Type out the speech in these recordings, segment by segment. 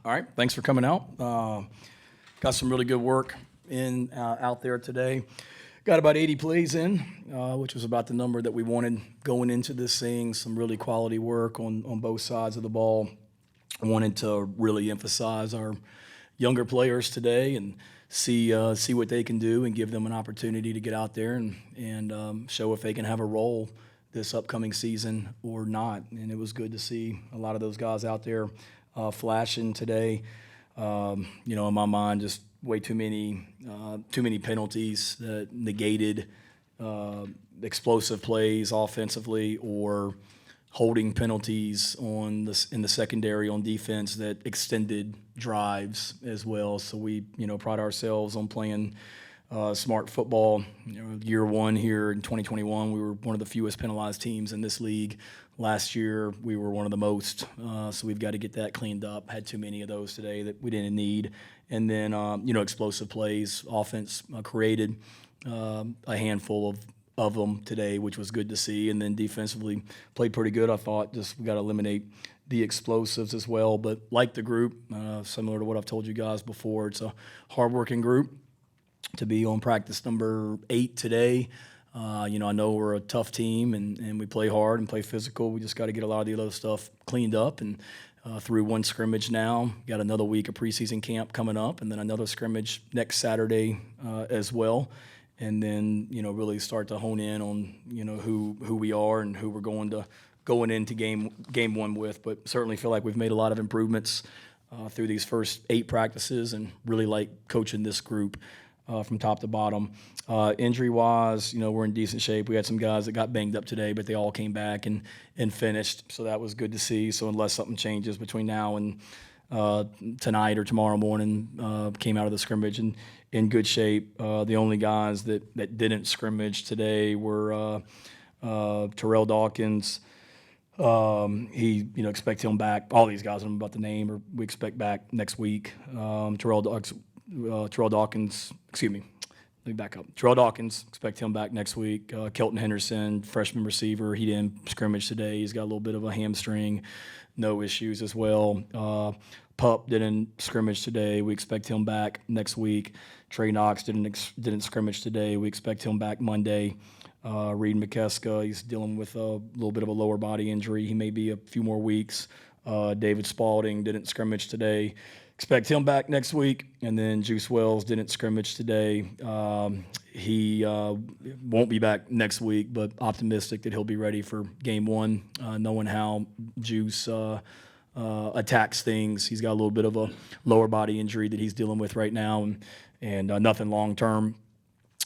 All right, thanks for coming out. Got some really good work out there today. Got about 80 plays in, which was about the number that we wanted going into this thing. Some really quality work on both sides of the ball. I wanted to really emphasize our younger players today and see what they can do and give them an opportunity to get out there and show if they can have a role this upcoming season or not. And it was good to see a lot of those guys out there flashing today. In my mind, just way too many penalties that negated explosive plays offensively, or holding penalties in the secondary on defense that extended drives as well. So we pride ourselves on playing smart football. Year one here in 2021, we were one of the fewest penalized teams in this league. Last year, we were one of the most. So we've got to get that cleaned up. Had too many of those today that we didn't need. And then, explosive plays. Offense created a handful of them today, which was good to see. And then defensively played pretty good, I thought. Just we got to eliminate the explosives as well. But like the group, similar to what I've told you guys before, it's a hardworking group. To be on practice number 8 today, I know we're a tough team and we play hard and play physical. We just got to get a lot of the other stuff cleaned up, and through one scrimmage now. Got another week of preseason camp coming up, and then another scrimmage next Saturday as well. And then really start to hone in on who we are and who we're going into game one with. But certainly feel like we've made a lot of improvements through these first 8 practices, and really like coaching this group. From top to bottom. Injury-wise, we're in decent shape. We had some guys that got banged up today, but they all came back and finished, so that was good to see. So unless something changes between now and tonight or tomorrow morning, came out of the scrimmage in good shape. The only guys that didn't scrimmage today were Terrell Dawkins. He, expect him back. All these guys I'm about to name, or we expect back next week. Terrell Dawkins, excuse me, let me back up. Terrell Dawkins, expect him back next week. Kelton Henderson, freshman receiver, he didn't scrimmage today. He's got a little bit of a hamstring, no issues as well. Pup didn't scrimmage today. We expect him back next week. Trey Knox didn't scrimmage today. We expect him back Monday. Reed McKeska, he's dealing with a little bit of a lower body injury. He may be a few more weeks. David Spalding didn't scrimmage today. Expect him back next week. And then Juice Wells didn't scrimmage today. He won't be back next week, but optimistic that he'll be ready for game one, knowing how Juice attacks things. He's got a little bit of a lower body injury that he's dealing with right now, and nothing long term.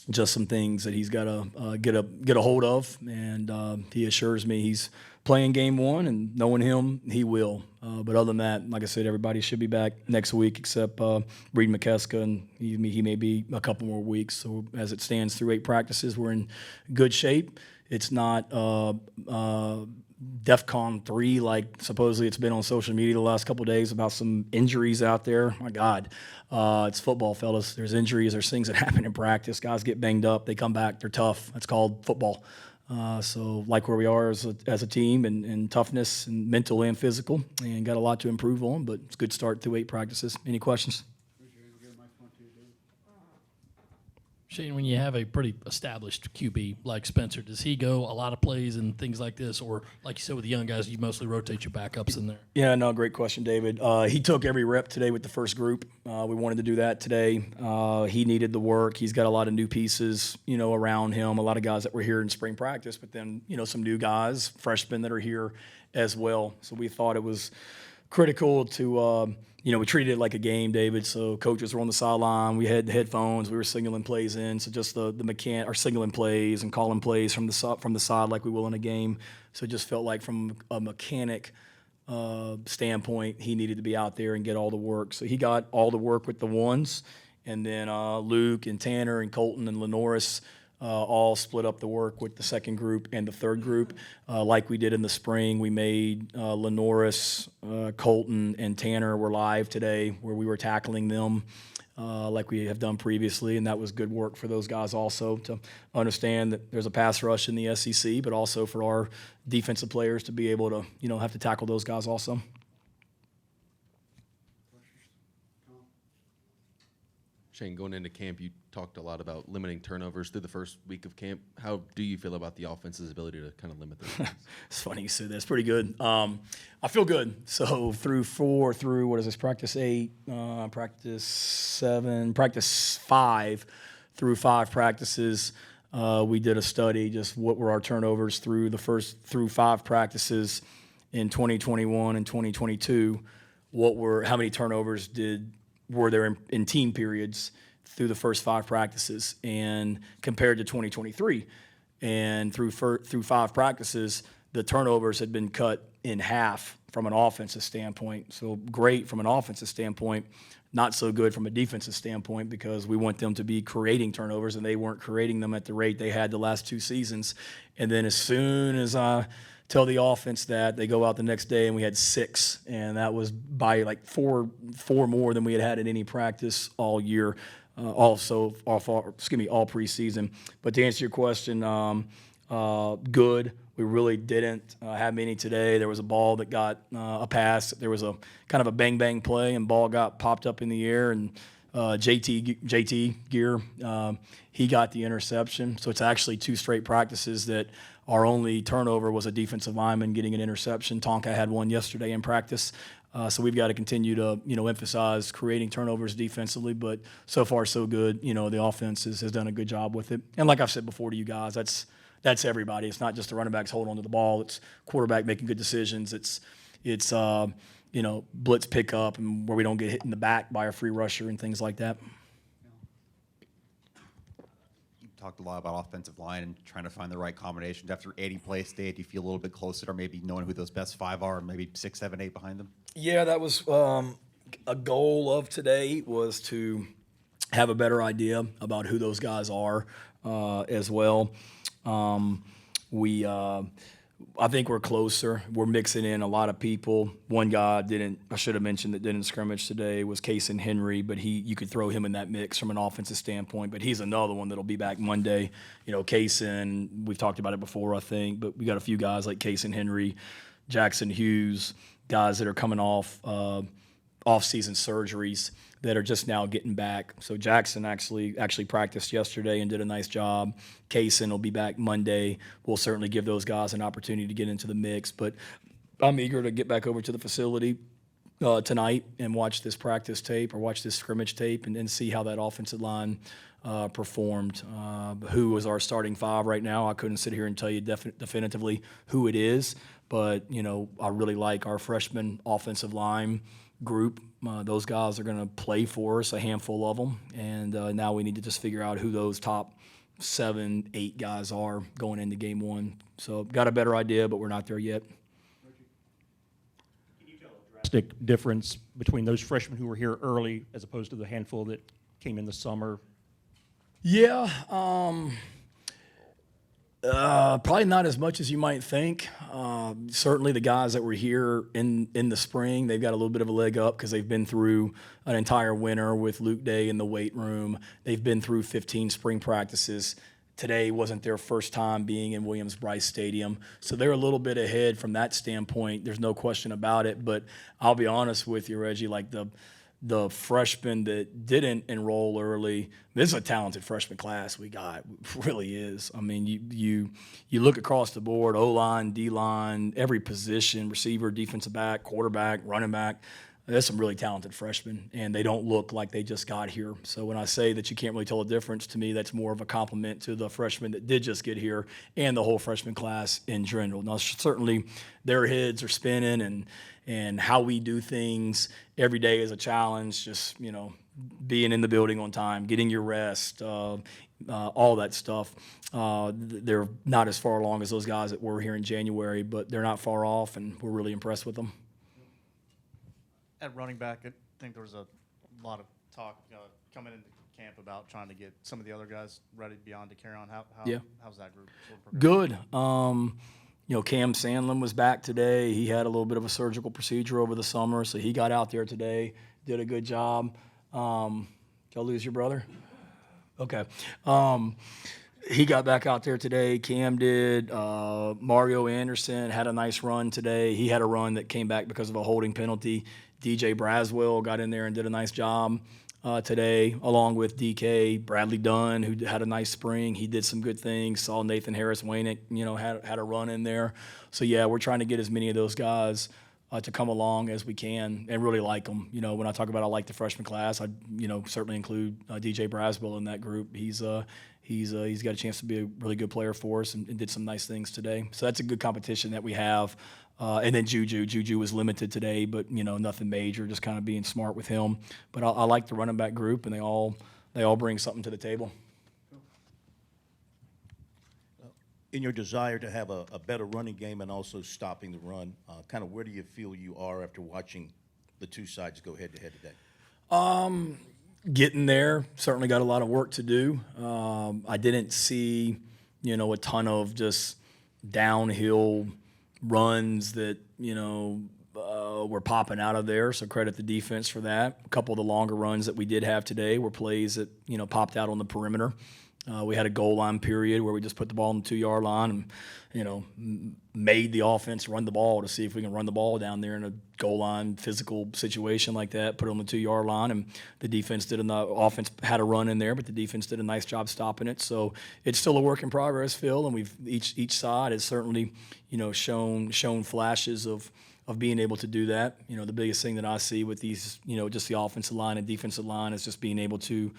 Just some things that he's got to get a hold of, and he assures me he's playing game one, and knowing him, he will. But other than that, like I said, everybody should be back next week except Reed McKeska, and he may be a couple more weeks. So as it stands through 8 practices, we're in good shape. It's not DEFCON 3 like supposedly it's been on social media the last couple of days about some injuries out there. My God, it's football, fellas. There's injuries. There's things that happen in practice. Guys get banged up. They come back. They're tough. That's called football. So like where we are as a team, and toughness and mental and physical, and got a lot to improve on, but it's a good start through 8 practices. Any questions? Shane, when you have a pretty established QB like Spencer, does he go a lot of plays and things like this? Or like you said with the young guys, you mostly rotate your backups in there? Yeah, no, great question, David. He took every rep today with the first group. We wanted to do that today. He needed the work. He's got a lot of new pieces, around him, a lot of guys that were here in spring practice, but then, some new guys, freshmen that are here as well. So we thought it was critical to we treated it like a game, David. So coaches were on the sideline. We had headphones. We were signaling plays in. So just the mechanic, or signaling plays and calling plays from the side like we will in a game. So it just felt like from a mechanic standpoint, he needed to be out there and get all the work. So he got all the work with the ones, and then Luke and Tanner and Colton and Lenoris all split up the work with the second group and the third group. Like we did in the spring, we made Lenoris, Colton, and Tanner were live today, where we were tackling them like we have done previously, and that was good work for those guys also to understand that there's a pass rush in the SEC, but also for our defensive players to be able to, have to tackle those guys also. Shane, going into camp, you talked a lot about limiting turnovers through the first week of camp. How do you feel about the offense's ability to kind of limit those things? It's funny you said that. It's pretty good. I feel good. So through what is this? Practice 8, practice 7, practice 5, through 5 practices. We did a study, just what were our turnovers through 5 practices in 2021 and 2022. How many turnovers were there in team periods through the first 5 practices, and compared to 2023, and through 5 practices, the turnovers had been cut in half from an offensive standpoint. So great from an offensive standpoint, not so good from a defensive standpoint, because we want them to be creating turnovers, and they weren't creating them at the rate they had the last 2 seasons. And then as soon as I tell the offense that, they go out the next day and we had 6, and that was by like four more than we had in any practice all year, all preseason. But to answer your question, good. We really didn't have many today. There was a ball that got a pass. There was a kind of a bang play, and ball got popped up in the air, and JT Gear, he got the interception. So it's actually 2 straight practices that our only turnover was a defensive lineman getting an interception. Tonka had one yesterday in practice. So we've got to continue to, emphasize creating turnovers defensively. But so far, so good. The offense has done a good job with it. And like I've said before to you guys, that's everybody. It's not just the running backs holding on to the ball. It's quarterback making good decisions. It's blitz pickup, and where we don't get hit in the back by a free rusher and things like that. You talked a lot about offensive line and trying to find the right combinations. After 80 plays today, do you feel a little bit closer to maybe knowing who those best 5 are, and maybe 6, 7, 8 behind them? Yeah, that was a goal of today, was to have a better idea about who those guys are as well. I think we're closer. We're mixing in a lot of people. One guy I should have mentioned that didn't scrimmage today, was Kaysen Henry, but you could throw him in that mix from an offensive standpoint, but he's another one that'll be back Monday. Kaysen, we've talked about it before, I think, but we got a few guys like Kaysen Henry, Jackson Hughes, guys that are coming off off-season surgeries that are just now getting back. So Jackson actually practiced yesterday and did a nice job. Kaysen will be back Monday. We'll certainly give those guys an opportunity to get into the mix. But I'm eager to get back over to the facility tonight and watch this practice tape, or watch this scrimmage tape, and then see how that offensive line performed. Who is our starting 5 right now? I couldn't sit here and tell you definitively who it is, but I really like our freshman offensive line group. Those guys are going to play for us, a handful of them, and now we need to just figure out who those top 7, 8 guys are going into game 1. So got a better idea, but we're not there yet. Can you tell a drastic difference between those freshmen who were here early as opposed to the handful that came in the summer? Yeah, probably not as much as you might think. Certainly the guys that were here in the spring, they've got a little bit of a leg up because they've been through an entire winter with Luke Day in the weight room. They've been through 15 spring practices. Today wasn't their first time being in Williams-Brice Stadium. So they're a little bit ahead from that standpoint. There's no question about it. But I'll be honest with you, Reggie, like the freshmen that didn't enroll early, this is a talented freshman class we got. It really is. I mean, you look across the board, O-line, D-line, every position, receiver, defensive back, quarterback, running back. There's some really talented freshmen, and they don't look like they just got here. So when I say that you can't really tell a difference, to me, that's more of a compliment to the freshmen that did just get here and the whole freshman class in general. Now, certainly their heads are spinning, and how we do things every day is a challenge, just, being in the building on time, getting your rest, all that stuff. They're not as far along as those guys that were here in January, but they're not far off, and we're really impressed with them. At running back, I think there was a lot of talk coming into camp about trying to get some of the other guys ready beyond to carry on. How's that group sort of progressing? Good. Cam Sandlin was back today. He had a little bit of a surgical procedure over the summer, so he got out there today, did a good job. Did y'all lose your brother? Okay. He got back out there today. Cam did. Mario Anderson had a nice run today. He had a run that came back because of a holding penalty. DJ Braswell got in there and did a nice job. today, along with DK, Bradley Dunn, who had a nice spring. He did some good things. Saw Nathan Harris Waynick, had a run in there. So, yeah, we're trying to get as many of those guys to come along as we can and really like them. When I talk about I like the freshman class, I certainly include DJ Braswell in that group. He's got a chance to be a really good player for us and did some nice things today. So that's a good competition that we have. And then Juju was limited today, but nothing major, just kind of being smart with him. But I like the running back group, and they all bring something to the table. In your desire to have a better running game and also stopping the run, kind of where do you feel you are after watching the two sides go head-to-head today? Getting there, certainly got a lot of work to do. I didn't see, a ton of just downhill runs that, were popping out of there, so credit the defense for that. A couple of the longer runs that we did have today were plays that, popped out on the perimeter. We had a goal line period where we just put the ball on the 2-yard line and, made the offense run the ball to see if we can run the ball down there in a goal line physical situation like that, put it on the 2-yard line, and the offense had a run in there, but the defense did a nice job stopping it. So it's still a work in progress, Phil, and we've each side has certainly, shown flashes of being able to do that. The biggest thing that I see with these, just the offensive line and defensive line is just being able to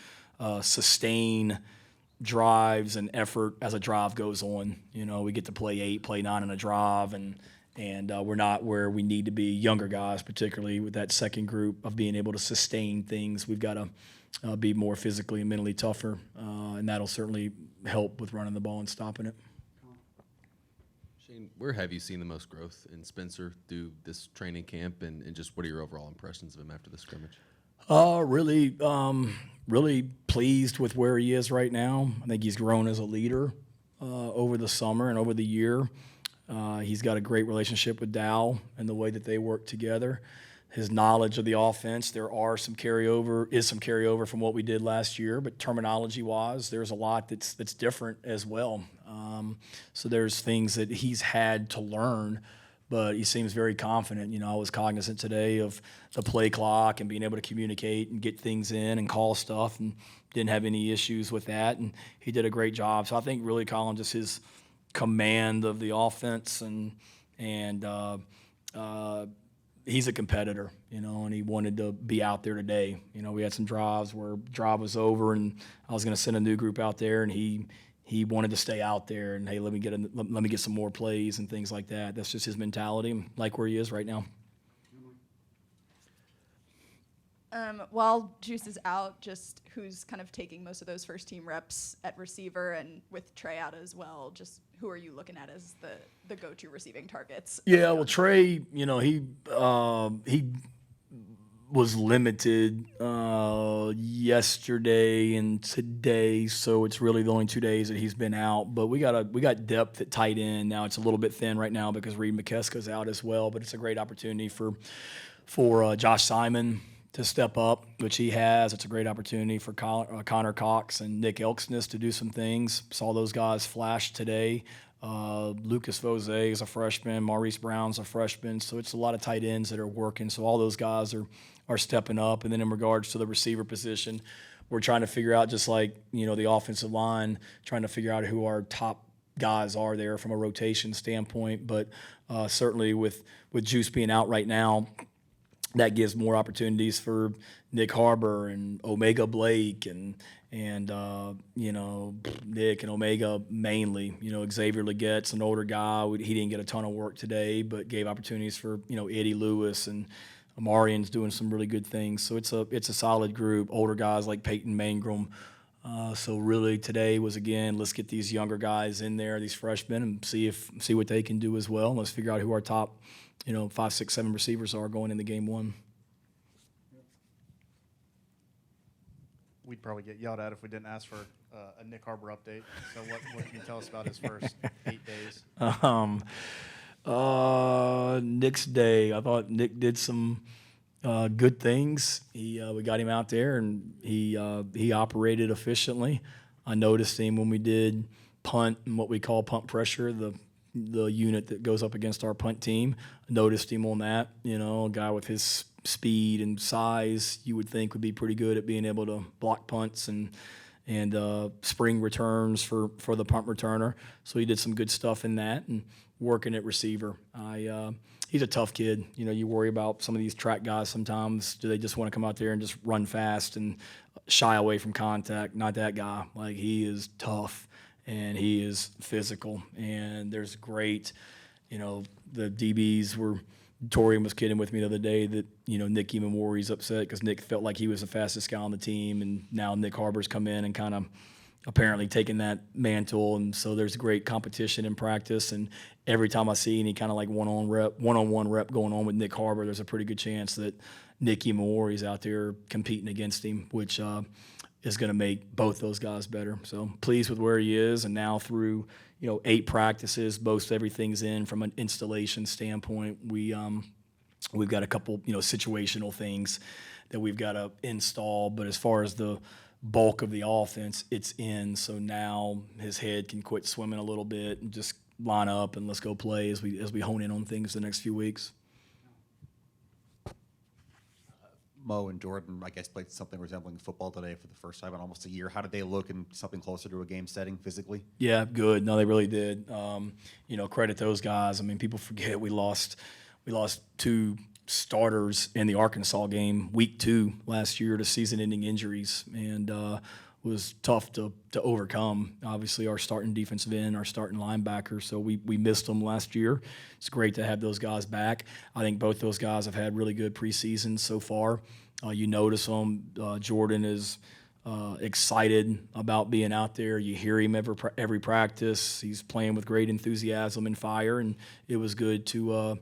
sustain drives and effort as a drive goes on. We get to play 8, play 9 in a drive, and we're not where we need to be. Younger guys, particularly with that second group, of being able to sustain things. We've got to be more physically and mentally tougher, and that'll certainly help with running the ball and stopping it. Shane, where have you seen the most growth in Spencer through this training camp, and just what are your overall impressions of him after the scrimmage? Really pleased with where he is right now. I think he's grown as a leader over the summer and over the year. He's got a great relationship with Dow and the way that they work together. His knowledge of the offense, there is some carryover from what we did last year, but terminology-wise, there's a lot that's different as well. So there's things that he's had to learn, but he seems very confident. I was cognizant today of the play clock and being able to communicate and get things in and call stuff, and didn't have any issues with that, and he did a great job. So I think really, Colin, just his command of the offense, and he's a competitor, and he wanted to be out there today. We had some drives where drive was over, and I was going to send a new group out there, and he wanted to stay out there and, hey, let me get some more plays and things like that. That's just his mentality, like where he is right now. While Juice is out, just who's kind of taking most of those first-team reps at receiver, and with Trey out as well, just who are you looking at as the go-to receiving targets? Yeah, well, Trey, he was limited yesterday and today, so it's really the only 2 days that he's been out. But we got depth at tight end now. It's a little bit thin right now because Reed McKeska's out as well. But it's a great opportunity for Josh Simon to step up, which he has. It's a great opportunity for Connor Cox and Nick Elksness to do some things. Saw those guys flash today. Lucas Vose is a freshman. Maurice Brown's a freshman. So it's a lot of tight ends that are working. So all those guys are stepping up. And then in regards to the receiver position, we're trying to figure out, just like, the offensive line, trying to figure out who our top guys are there from a rotation standpoint. But certainly with Juice being out right now, that gives more opportunities for Nick Harbor and Omega Blake and Nick and Omega mainly. Xavier Leggette's an older guy. He didn't get a ton of work today, but gave opportunities for, Eddie Lewis, and Amarian's doing some really good things. So it's a solid group. Older guys like Peyton Mangrum. So really today was, again, let's get these younger guys in there, these freshmen, and see what they can do as well. And let's figure out who our top 5, 6, 7 receivers are going into game one. We'd probably get yelled at if we didn't ask for a Nick Harbor update. So what can you tell us about his first 8 days? Nick's day, I thought Nick did some good things. We got him out there, and he operated efficiently. I noticed him when we did punt and what we call punt pressure, the unit that goes up against our punt team. I noticed him on that, a guy with his speed and size, you would think would be pretty good at being able to block punts and spring returns for the punt returner. So he did some good stuff in that and working at receiver. He's a tough kid. You know, you worry about some of these track guys sometimes. Do they just want to come out there and just run fast and shy away from contact? Not that guy. Like, he is tough and he is physical. And there's great, you know, the DBs were, Torian was kidding with me the other day that, you know, Nick Imamori's upset because Nick felt like he was the fastest guy on the team, and now Nick Harbor's come in and kind of apparently taken that mantle, and so there's great competition in practice. And every time I see any kind of like one-on-one rep going on with Nick Harbor, there's a pretty good chance that Nick Imamori's out there competing against him, which is going to make both those guys better. So pleased with where he is, and now through 8 practices, most everything's in from an installation standpoint. We've got a couple situational things that we've got to install, but as far as the bulk of the offense, it's in. So now his head can quit swimming a little bit and just line up and let's go play as we hone in on things the next few weeks. Mo and Jordan, I guess, played something resembling football today for the first time in almost a year. How did they look in something closer to a game setting physically? Yeah, good. No, they really did. Credit those guys. I mean, people forget we lost 2 starters in the Arkansas game, week 2 last year, to season-ending injuries, and was tough to overcome. Obviously, our starting defensive end, our starting linebacker, so we missed them last year. It's great to have those guys back. I think both those guys have had really good preseasons so far. You notice them. Jordan is excited about being out there. You hear him every practice. He's playing with great enthusiasm and fire, and it was good to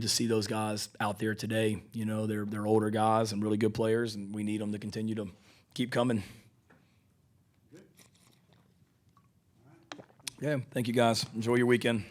see those guys out there today. You know, they're older guys and really good players, and we need them to continue to keep coming. Yeah, thank you guys. Enjoy your weekend.